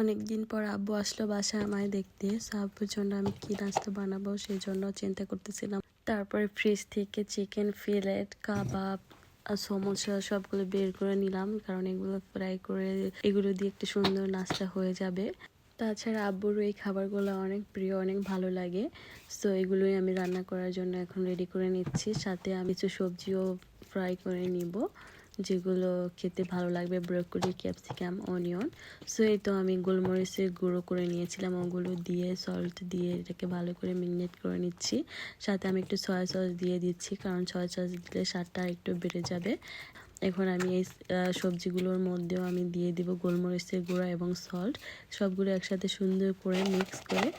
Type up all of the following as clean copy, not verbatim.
অনেকদিন পর আব্বু আসলো বাসায় আমায় দেখতে। সো আব্বুর জন্য আমি কি নাস্তা বানাবো সেই জন্য চিন্তা করতেছিলাম। তারপরে ফ্রিজ থেকে চিকেন ফিলেট, কাবাব আর সমোসা সবগুলো বের করে নিলাম, কারণ এগুলো ফ্রাই করে এগুলো দিয়ে একটা সুন্দর নাস্তা হয়ে যাবে। তাছাড়া আব্বুর এই খাবারগুলো অনেক প্রিয়, অনেক ভালো লাগে। সো এগুলোই আমি রান্না করার জন্য এখন রেডি করে নিচ্ছি। সাথে আমি কিছু সবজিও ফ্রাই করে নিব, যেগুলো খেতে ভালো লাগবে, ব্রোকলি, ক্যাপসিকাম, অনিয়ন। সো এই তো আমি গোলমরিচের গুঁড়ো করে নিয়েছিলাম, ওগুলো দিয়ে সল্ট দিয়ে এটাকে ভালো করে ম্যারিনেট করে নিচ্ছি। সাথে আমি একটু সয়া সস দিয়ে দিচ্ছি, কারণ সয়া সস দিলে স্বাদটা একটু বেড়ে যাবে। এখন আমি এই সবজিগুলোর মধ্যেও আমি দিয়ে দিব গোলমরিচের গুঁড়া এবং সল্ট, সবগুলো একসাথে সুন্দর করে মিক্স করে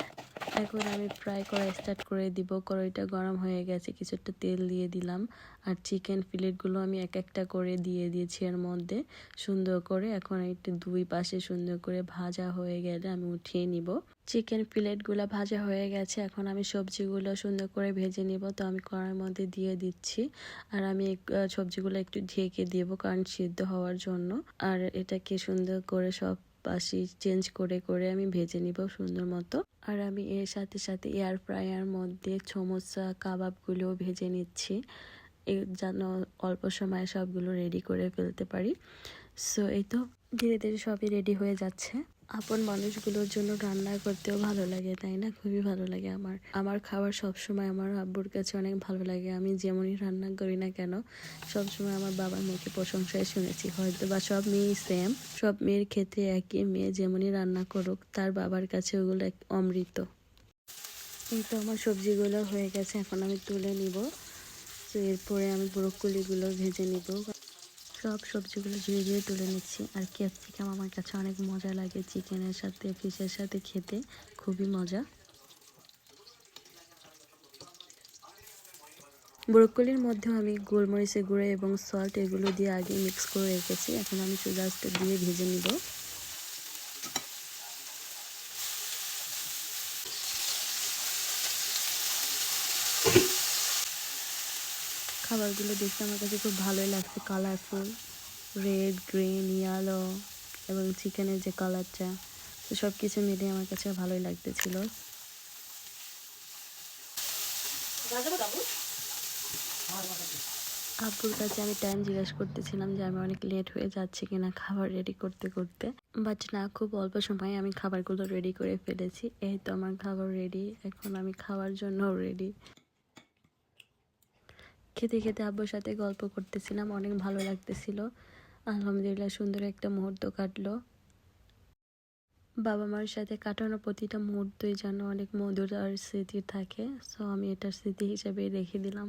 এখন আমি ফ্রাই করা স্টার্ট করে দিব। কড়াইটা গরম হয়ে গেছে, কিছুটা তেল দিয়ে দিলাম, আর চিকেন ফিলেটগুলো আমি এক একটা করে দিয়ে দিয়েছি এর মধ্যে সুন্দর করে। এখন একটু দুই পাশে সুন্দর করে ভাজা হয়ে গেলে আমি উঠিয়ে নিব। চিকেন ফিলেটগুলো ভাজা হয়ে গেছে, এখন আমি সবজিগুলো সুন্দর করে ভেজে নিব। তো আমি কড়াইয়ের মধ্যে দিয়ে দিচ্ছি, আর আমি সবজিগুলো একটু ঢেকে দিব কারণ সিদ্ধ হওয়ার জন্য। আর এটাকে সুন্দর করে সব পাশে চেঞ্জ করে করে আমি ভেজে নিব সুন্দর মতো। আর আমি এর সাথে সাথে এয়ার ফ্রায়ার মধ্যে সমোসা কাবাবগুলোও ভেজে নিচ্ছি, যেন অল্প সময়ে সবগুলো রেডি করে ফেলতে পারি। সো এই তো ধীরে ধীরে সবই রেডি হয়ে যাচ্ছে। আপন মানুষগুলোর জন্য রান্না করতেও ভালো লাগে, তাই না? খুবই ভালো লাগে। আমার খাবার সবসময় আমার আব্বুর কাছে অনেক ভালো লাগে। আমি যেমনই রান্না করি না কেন, সবসময় আমার বাবার মুখে প্রশংসায় শুনেছি। হয়তো বা সব মেয়েই সেম, সব মেয়ের ক্ষেত্রে একই, মেয়ে যেমনই রান্না করুক তার বাবার কাছে ওগুলো এক অমৃত। এই তো আমার সবজিগুলো হয়ে গেছে, এখন আমি তুলে নিব। তো এরপরে আমি ব্রোকলিগুলো ভেজে নিব। সব সবজিগুলো ধীরে ধীরে তুলে নিচ্ছি। আর ক্যাপসিকাম আমার কাছে অনেক মজা লাগে, চিকেনের সাথে ফিশের সাথে খেতে খুবই মজা। ব্রোকলির মধ্যেও আমি গোলমরিচের গুঁড়ো এবং সল্ট এগুলো দিয়ে আগে মিক্স করে রেখেছি, এখন আমি জাস্ট দিয়ে ভেজে নিব। খাবারগুলো দেখতে আমার কাছে খুব ভালোই লাগছে, কালারফুল, রেড, গ্রিন, ইয়েলো এবং চিকেনের যে কালারটা, তো সব কিছু মিলিয়ে আমার কাছে ভালোই লাগতেছিল। আব্বুর কাছে আমি টাইম জিজ্ঞেস করতেছিলাম যে আমি অনেক লেট হয়ে যাচ্ছে কিনা খাবার রেডি করতে করতে, বাট না, খুব অল্প সময়ে আমি খাবারগুলো রেডি করে ফেলেছি। এই তো আমার খাবার রেডি, এখন আমি খাওয়ার জন্য রেডি। খেতে খেতে আব্বুর সাথে গল্প করতেছিলাম, অনেক ভালো লাগতেছিল। আলহামদুলিল্লাহ, সুন্দর একটা মুহূর্ত কাটলো। বাবা মার সাথে কাটানো প্রতিটা মুহূর্তই যেন অনেক মধুর আর স্মৃতি থাকে। সো আমি এটা স্মৃতি হিসেবে রেখে দিলাম।